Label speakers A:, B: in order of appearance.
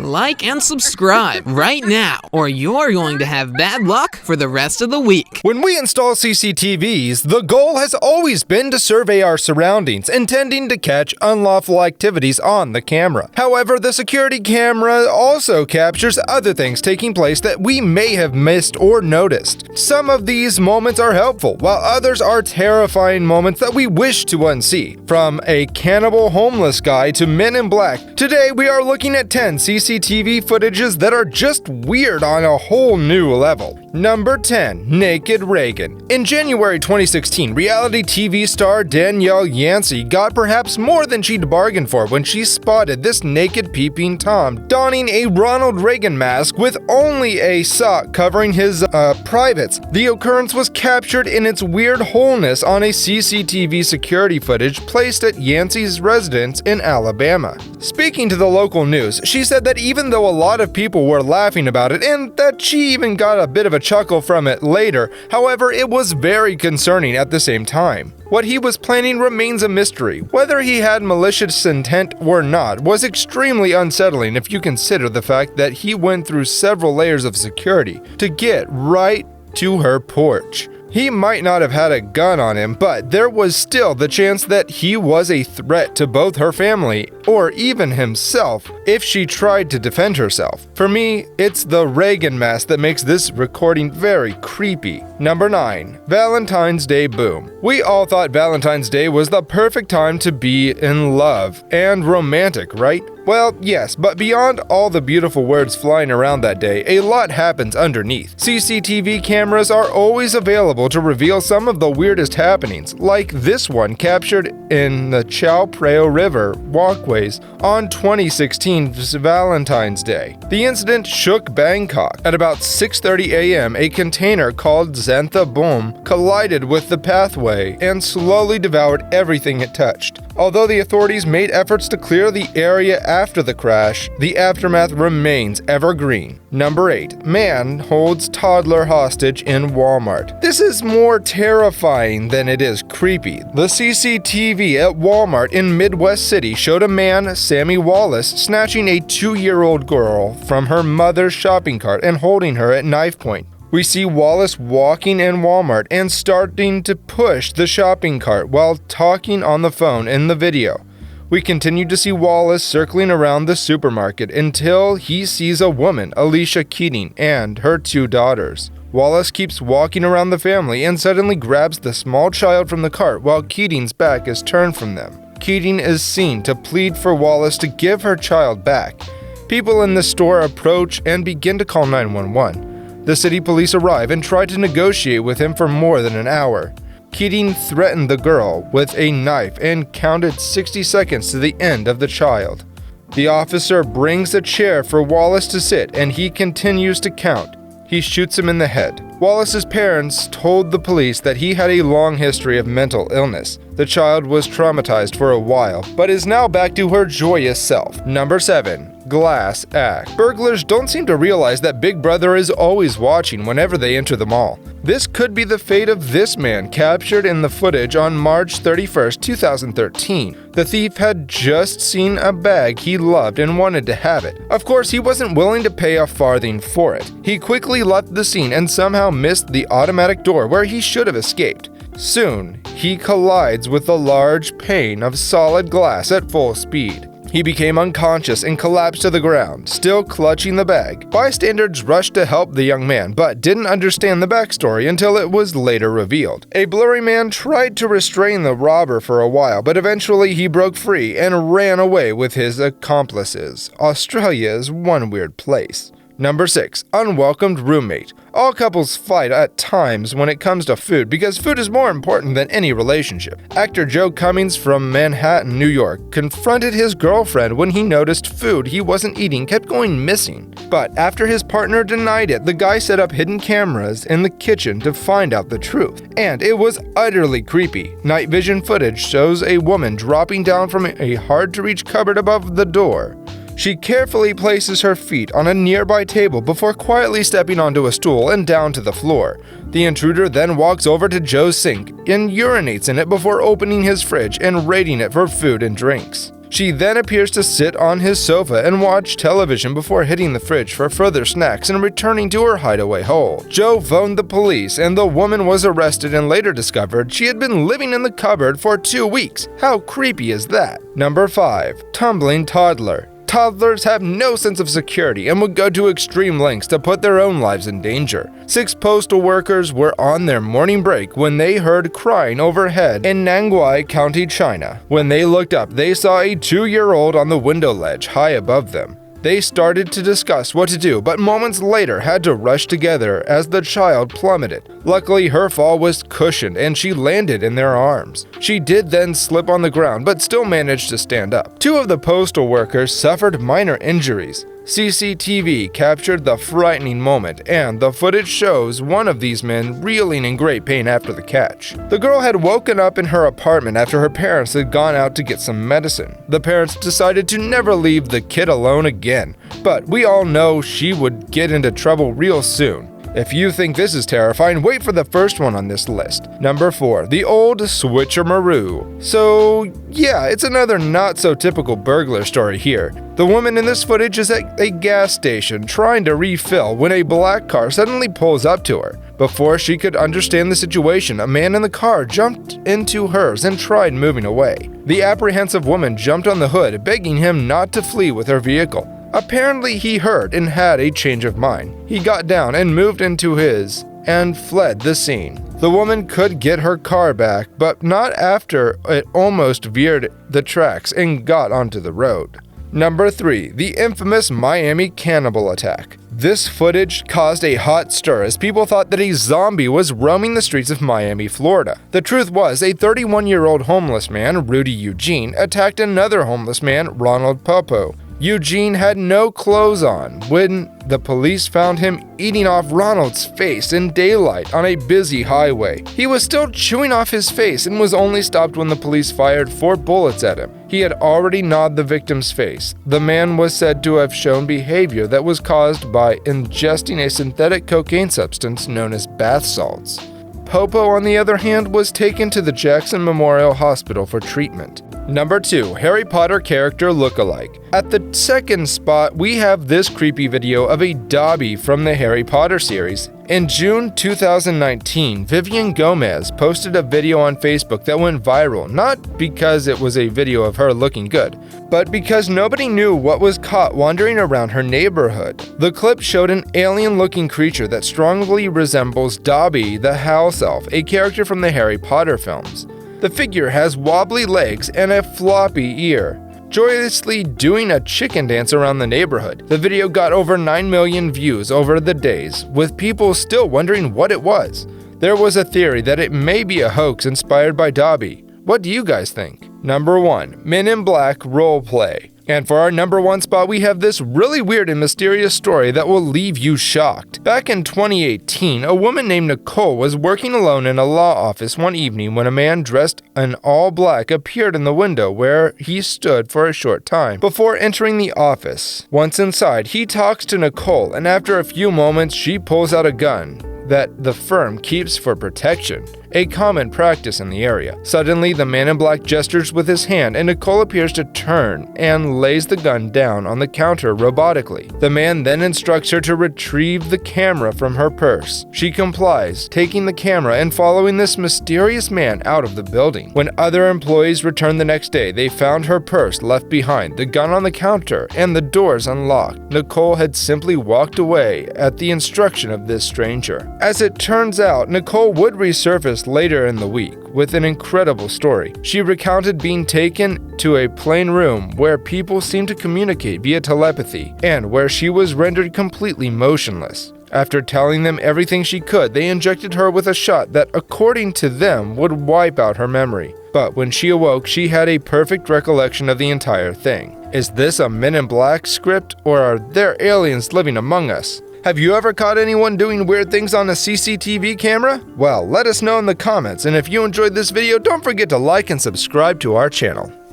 A: Like and subscribe right now, or you're going to have bad luck for the rest of the week.
B: When we install CCTVs, the goal has always been to survey our surroundings, intending to catch unlawful activities on the camera. However, the security camera also captures other things taking place that we may have missed or noticed. Some of these moments are helpful, while others are terrifying moments that we wish to unsee. From a cannibal homeless guy to Men in Black, today we are looking at 10 CCTV footages that are just weird on a whole new level. Number 10. Naked Reagan. In January 2016, reality TV star Danielle Yancey got perhaps more than she'd bargained for when she spotted this naked peeping Tom donning a Ronald Reagan mask with only a sock covering his privates. The occurrence was captured in its weird wholeness on a CCTV security footage placed at Yancey's residence in Alabama. Speaking to the local news, she said that even though a lot of people were laughing about it and that she even got a bit of a chuckle from it later, however, it was very concerning at the same time. What he was planning remains a mystery. Whether he had malicious intent or not was extremely unsettling if you consider the fact that he went through several layers of security to get right to her porch. He might not have had a gun on him, but there was still the chance that he was a threat to both her family or even himself if she tried to defend herself. For me, it's the Reagan mask that makes this recording very creepy. Number 9. Valentine's Day Boom. We all thought Valentine's Day was the perfect time to be in love and romantic, right? Well, yes, but beyond all the beautiful words flying around that day, a lot happens underneath. CCTV cameras are always available to reveal some of the weirdest happenings, like this one captured in the Chao Phraya River walkways on 2016's Valentine's Day. The incident shook Bangkok. At about 6:30 a.m., a container called Xantha Bomb collided with the pathway and slowly devoured everything it touched. Although the authorities made efforts to clear the area after the crash, the aftermath remains evergreen. Number 8. Man holds toddler hostage in Walmart. This is more terrifying than it is creepy. The CCTV at Walmart in Midwest City showed a man, Sammy Wallace, snatching a 2-year-old girl from her mother's shopping cart and holding her at knife point. We see Wallace walking in Walmart and starting to push the shopping cart while talking on the phone in the video. We continue to see Wallace circling around the supermarket until he sees a woman, Alicia Keating, and her 2 daughters. Wallace keeps walking around the family and suddenly grabs the small child from the cart while Keating's back is turned from them. Keating is seen to plead for Wallace to give her child back. People in the store approach and begin to call 911. The city police arrive and try to negotiate with him for more than an hour. Keating threatened the girl with a knife and counted 60 seconds to the end of the child. The officer brings a chair for Wallace to sit and he continues to count. He shoots him in the head. Wallace's parents told the police that he had a long history of mental illness. The child was traumatized for a while, but is now back to her joyous self. Number 7. Glass Act. Burglars don't seem to realize that Big Brother is always watching whenever they enter the mall. This could be the fate of this man captured in the footage on March 31st, 2013. The thief had just seen a bag he loved and wanted to have it. Of course, he wasn't willing to pay a farthing for it. He quickly left the scene and somehow missed the automatic door where he should have escaped. Soon, he collides with a large pane of solid glass at full speed. He became unconscious and collapsed to the ground, still clutching the bag. Bystanders rushed to help the young man, but didn't understand the backstory until it was later revealed. A blurry man tried to restrain the robber for a while, but eventually he broke free and ran away with his accomplices. Australia is one weird place. Number 6. Unwelcomed roommate. All couples fight at times when it comes to food because food is more important than any relationship. Actor Joe Cummings from Manhattan, New York, confronted his girlfriend when he noticed food he wasn't eating kept going missing. But after his partner denied it, the guy set up hidden cameras in the kitchen to find out the truth. And it was utterly creepy. Night vision footage shows a woman dropping down from a hard-to-reach cupboard above the door. She carefully places her feet on a nearby table before quietly stepping onto a stool and down to the floor. The intruder then walks over to Joe's sink and urinates in it before opening his fridge and raiding it for food and drinks. She then appears to sit on his sofa and watch television before hitting the fridge for further snacks and returning to her hideaway hole. Joe phoned the police, and the woman was arrested and later discovered she had been living in the cupboard for 2 weeks. How creepy is that? Number 5. Tumbling toddler. Toddlers have no sense of security and would go to extreme lengths to put their own lives in danger. 6 postal workers were on their morning break when they heard crying overhead in Nanguai County, China. When they looked up, they saw a 2-year-old on the window ledge high above them. They started to discuss what to do, but moments later had to rush together as the child plummeted. Luckily, her fall was cushioned and she landed in their arms. She did then slip on the ground, but still managed to stand up. 2 of the postal workers suffered minor injuries. CCTV captured the frightening moment, and the footage shows one of these men reeling in great pain after the catch. The girl had woken up in her apartment after her parents had gone out to get some medicine. The parents decided to never leave the kid alone again, but we all know she would get into trouble real soon. If you think this is terrifying, wait for the first one on this list. Number 4. The old switcheroo. So yeah, it's another not so typical burglar story here. The woman in this footage is at a gas station trying to refill when a black car suddenly pulls up to her. Before she could understand the situation, a man in the car jumped into hers and tried moving away. The apprehensive woman jumped on the hood, begging him not to flee with her vehicle. Apparently, he heard and had a change of mind. He got down and moved into his and fled the scene. The woman could get her car back, but not after it almost veered the tracks and got onto the road. Number 3. The infamous Miami cannibal attack. This footage caused a hot stir as people thought that a zombie was roaming the streets of Miami, Florida. The truth was, a 31-year-old homeless man, Rudy Eugene, attacked another homeless man, Ronald Popo. Eugene had no clothes on when the police found him eating off Ronald's face in daylight on a busy highway. He was still chewing off his face and was only stopped when the police fired 4 bullets at him. He had already gnawed the victim's face. The man was said to have shown behavior that was caused by ingesting a synthetic cocaine substance known as bath salts. Popo, on the other hand, was taken to the Jackson Memorial Hospital for treatment. Number 2. Harry Potter character lookalike. At the second spot, we have this creepy video of a Dobby from the Harry Potter series. In June 2019, Vivian Gomez posted a video on Facebook that went viral, not because it was a video of her looking good, but because nobody knew what was caught wandering around her neighborhood. The clip showed an alien-looking creature that strongly resembles Dobby the house elf, a character from the Harry Potter films. The figure has wobbly legs and a floppy ear, joyously doing a chicken dance around the neighborhood. The video got over 9 million views over the days, with people still wondering what it was. There was a theory that it may be a hoax inspired by Dobby. What do you guys think? Number 1. Men in Black roleplay. And for our number 1 spot, we have this really weird and mysterious story that will leave you shocked. Back in 2018, a woman named Nicole was working alone in a law office one evening when a man dressed in all black appeared in the window where he stood for a short time before entering the office. Once inside, he talks to Nicole, and after a few moments, she pulls out a gun that the firm keeps for protection, a common practice in the area. Suddenly, the man in black gestures with his hand, and Nicole appears to turn and lays the gun down on the counter robotically. The man then instructs her to retrieve the camera from her purse. She complies, taking the camera and following this mysterious man out of the building. When other employees returned the next day, they found her purse left behind, the gun on the counter, and the doors unlocked. Nicole had simply walked away at the instruction of this stranger. As it turns out, Nicole would resurface later in the week with an incredible story. She recounted being taken to a plain room where people seemed to communicate via telepathy and where she was rendered completely motionless. After telling them everything she could, they injected her with a shot that, according to them, would wipe out her memory. But when she awoke, she had a perfect recollection of the entire thing. Is this a Men in Black script, or are there aliens living among us? Have you ever caught anyone doing weird things on a CCTV camera? Well, let us know in the comments, and if you enjoyed this video, don't forget to like and subscribe to our channel.